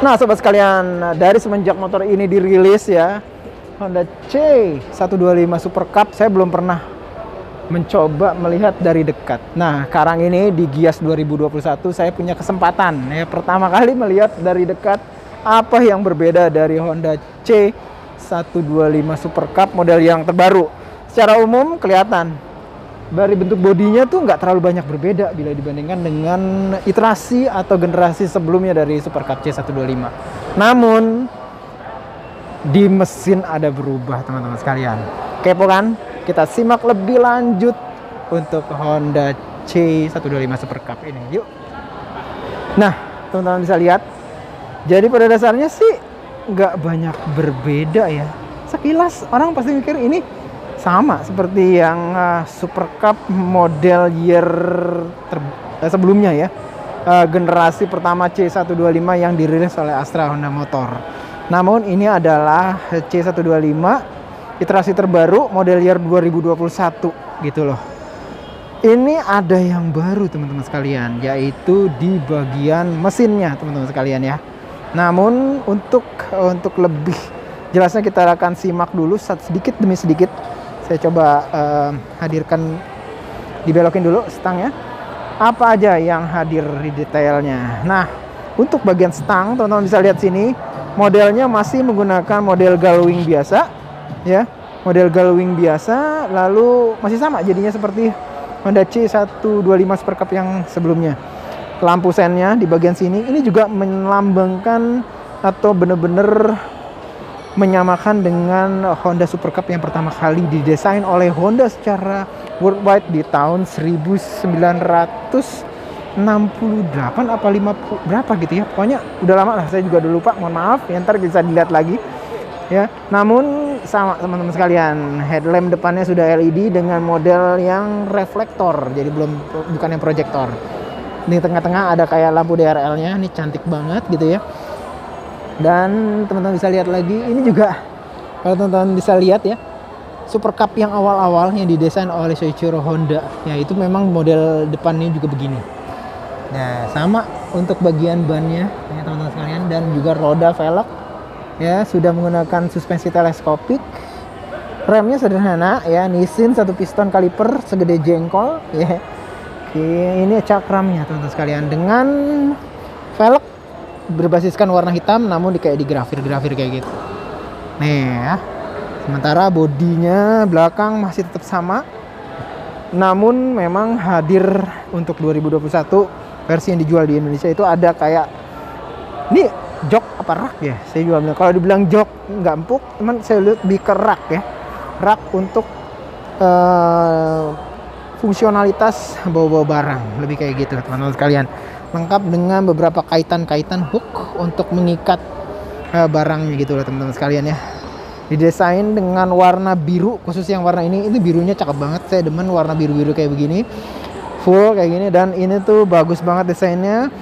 Nah sobat sekalian, dari semenjak motor ini dirilis ya, Honda C125 Super Cup, saya belum pernah mencoba melihat dari dekat. Nah sekarang ini di Gias 2021 saya punya kesempatan ya, pertama kali melihat dari dekat apa yang berbeda dari Honda C125 Super Cup model yang terbaru. Secara umum kelihatan dari bentuk bodinya tuh nggak terlalu banyak berbeda bila dibandingkan dengan iterasi atau generasi sebelumnya dari Super Cup C125. Namun di mesin ada berubah teman-teman sekalian. Kepo kan? Kita simak lebih lanjut untuk Honda C125 Super Cup ini. Yuk. Nah teman-teman bisa lihat. Jadi pada dasarnya sih nggak banyak berbeda ya. Sekilas orang pasti mikir ini sama seperti yang Super Cup model year sebelumnya ya, generasi pertama C125 yang dirilis oleh Astra Honda Motor. Namun ini adalah C125 iterasi terbaru model year 2021 gitu loh. Ini ada yang baru teman-teman sekalian, yaitu di bagian mesinnya teman-teman sekalian ya. Namun untuk lebih jelasnya kita akan simak dulu sedikit demi sedikit. Saya coba hadirkan, dibelokin dulu stangnya. Apa aja yang hadir di detailnya. Nah, untuk bagian stang, teman-teman bisa lihat sini, modelnya masih menggunakan model galwing biasa, ya, model galwing biasa, lalu masih sama jadinya seperti Honda C125 Super Cup yang sebelumnya. Lampu sennya di bagian sini, ini juga melambangkan atau benar-benar menyamakan dengan Honda Super Cup yang pertama kali didesain oleh Honda secara worldwide di tahun 1968 apa 50 berapa gitu ya. Pokoknya udah lama lah, saya juga udah lupa, mohon maaf ya, ntar bisa dilihat lagi ya. Namun sama teman-teman sekalian, headlamp depannya sudah LED dengan model yang reflektor, jadi bukan yang proyektor. Di tengah-tengah ada kayak lampu DRL-nya, ini cantik banget gitu ya. Dan teman-teman bisa lihat lagi, ini juga kalau teman-teman bisa lihat ya, Super Cup yang awal-awal yang didesain oleh Soichiro Honda, ya itu memang model depannya juga begini. Nah sama untuk bagian bannya ya teman-teman sekalian, dan juga roda velg ya sudah menggunakan suspensi teleskopik. Remnya sederhana ya, Nissin 1 piston kaliper segede jengkol ya. Ini cakramnya teman-teman sekalian, dengan velg berbasiskan warna hitam namun kayak di grafir kayak gitu. Nih ya. Sementara bodinya belakang masih tetap sama. Namun memang hadir untuk 2021 versi yang dijual di Indonesia itu ada kayak ini jok apa rak ya? Saya juga bilang, kalau dibilang jok nggak empuk, teman saya lihat lebih ke rak ya. Rak untuk fungsionalitas bawa-bawa barang, lebih kayak gitu teman-teman sekalian. Lengkap dengan beberapa kaitan-kaitan hook untuk mengikat barangnya gitu loh teman-teman sekalian ya. Didesain dengan warna biru, khusus yang warna ini birunya cakep banget. Saya demen warna biru-biru kayak begini, full kayak gini, dan ini tuh bagus banget desainnya.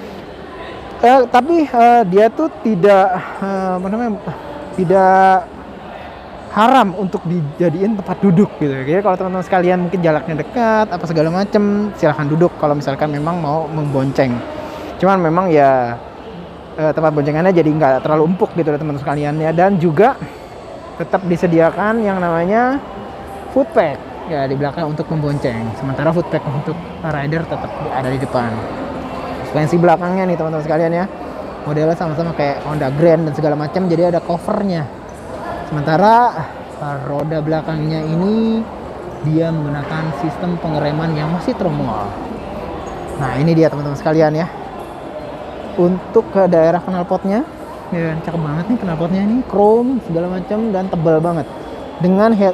Tapi dia tuh tidak tidak haram untuk dijadiin tempat duduk gitu. Jadi kalau teman-teman sekalian mungkin jaraknya dekat apa segala macem, silahkan duduk kalau misalkan memang mau membonceng. Cuman memang ya tempat boncengannya jadi nggak terlalu empuk gitu teman-teman sekalian ya. Dan juga tetap disediakan yang namanya footpack ya di belakang untuk membonceng. Sementara footpack untuk rider tetap ada di depan. Suspensi belakangnya nih teman-teman sekalian ya, modelnya sama-sama kayak Honda Grand dan segala macam, jadi ada covernya. Sementara roda belakangnya ini dia menggunakan sistem pengereman yang masih tromol. Nah ini dia teman-teman sekalian ya. Untuk ke daerah knalpotnya ya, cakep banget nih knalpotnya, ini chrome segala macam dan tebal banget. Dengan heat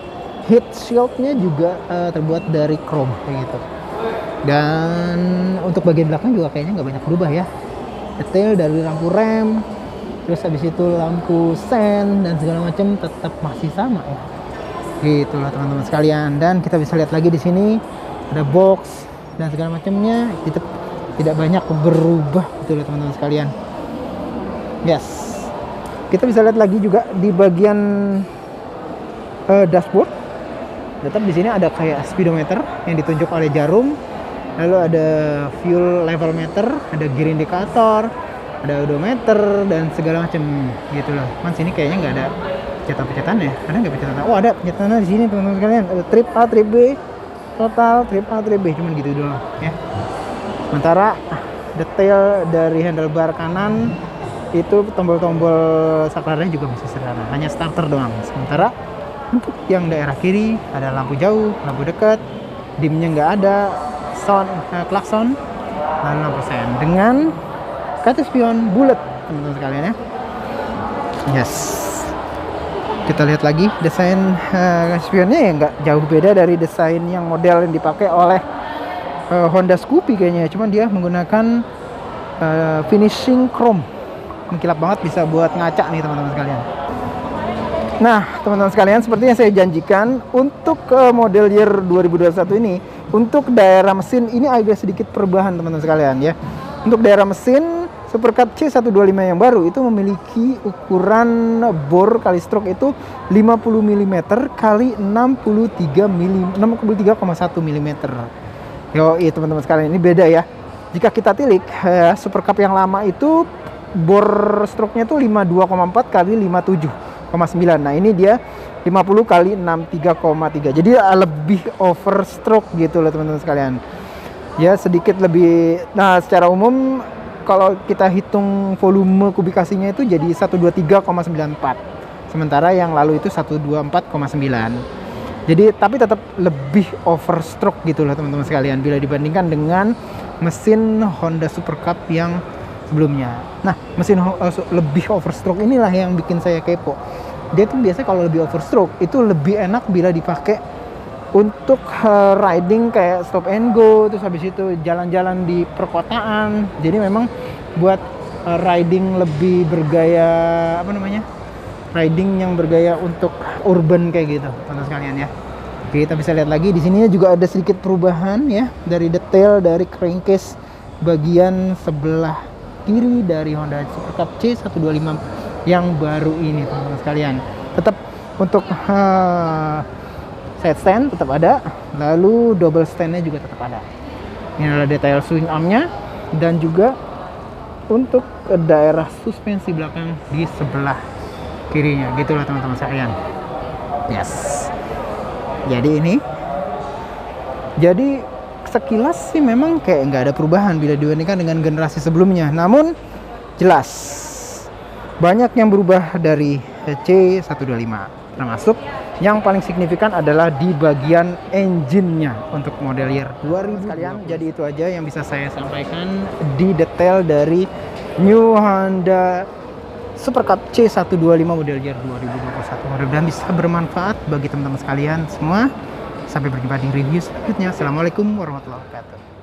shieldnya juga terbuat dari chrome kayak gitu. Dan untuk bagian belakang juga kayaknya nggak banyak berubah ya. Detail dari lampu rem, terus habis itu lampu sen dan segala macam tetap masih sama ya. Gitulah teman-teman sekalian. Dan kita bisa lihat lagi di sini ada box dan segala macamnya, itu tidak banyak berubah gitu loh teman-teman sekalian. Yes. Kita bisa lihat lagi juga di bagian dashboard. Tetap di sini ada kayak speedometer yang ditunjuk oleh jarum. Lalu ada fuel level meter, ada gear indicator, ada odometer dan segala macam gitu loh. Man sini kayaknya nggak ada pencetatan ya, ada nggak pencetatan? Oh ada pencetannya di sini teman-teman sekalian, ada trip A, trip B, total trip A, trip B, cuman gitu doang ya. Sementara detail dari handlebar kanan itu tombol-tombol saklarnya juga masih sederhana, hanya starter doang. Sementara untuk yang daerah kiri ada lampu jauh, lampu dekat, dimnya nggak ada, sound klakson, lalu lampu sen dengan kaca spion bulat teman-teman sekalian ya. Yes, kita lihat lagi desain spionnya ya, nggak jauh beda dari desain yang model yang dipakai oleh Honda Scoopy kayaknya, cuman dia menggunakan finishing chrome, mengkilap banget, bisa buat ngaca nih teman-teman sekalian. Nah teman-teman sekalian, seperti yang saya janjikan untuk model year 2021 ini, untuk daerah mesin ini agak sedikit perubahan teman-teman sekalian ya. Untuk daerah mesin Supercup C125 yang baru itu memiliki ukuran bor kali stroke itu 50 mm kali 63,1 mm. Yo, teman-teman sekalian, ini beda ya. Jika kita tilik Supercup yang lama itu bor stroke-nya tuh 52,4 kali 57,9. Nah, ini dia 50 kali 63,3. Jadi lebih overstroke gitu loh teman-teman sekalian. Ya, sedikit lebih. Nah, secara umum kalau kita hitung volume kubikasinya itu jadi 123,94. Sementara yang lalu itu 124,9. Jadi tapi tetap lebih overstroke gitu loh teman-teman sekalian bila dibandingkan dengan mesin Honda Super Cup yang sebelumnya. Nah, mesin lebih overstroke inilah yang bikin saya kepo. Dia tuh biasanya kalau lebih overstroke itu lebih enak bila dipakai untuk riding kayak stop and go, terus habis itu jalan-jalan di perkotaan. Jadi memang buat riding lebih bergaya, apa namanya? Riding yang bergaya untuk urban kayak gitu, teman-teman sekalian ya. Oke, kita bisa lihat lagi di sini juga ada sedikit perubahan ya dari detail dari crankcase bagian sebelah kiri dari Honda Super Cup C125 yang baru ini, teman-teman sekalian. Tetap untuk side stand tetap ada, lalu double stand-nya juga tetap ada. Ini adalah detail swing arm-nya dan juga untuk daerah suspensi belakang di sebelah kirinya, gitulah teman-teman sekalian. Yes. Jadi sekilas sih memang kayak nggak ada perubahan bila dibandingkan dengan generasi sebelumnya. Namun jelas banyak yang berubah dari C125, termasuk yang paling signifikan adalah di bagian engine-nya untuk model year 2000 sekalian. Jadi itu aja yang bisa saya sampaikan di detail dari New Honda Super Cup C125 model year 2021. Mudah-mudahan bisa bermanfaat bagi teman-teman sekalian semua. Sampai berjumpa di review selanjutnya. Assalamualaikum warahmatullahi wabarakatuh.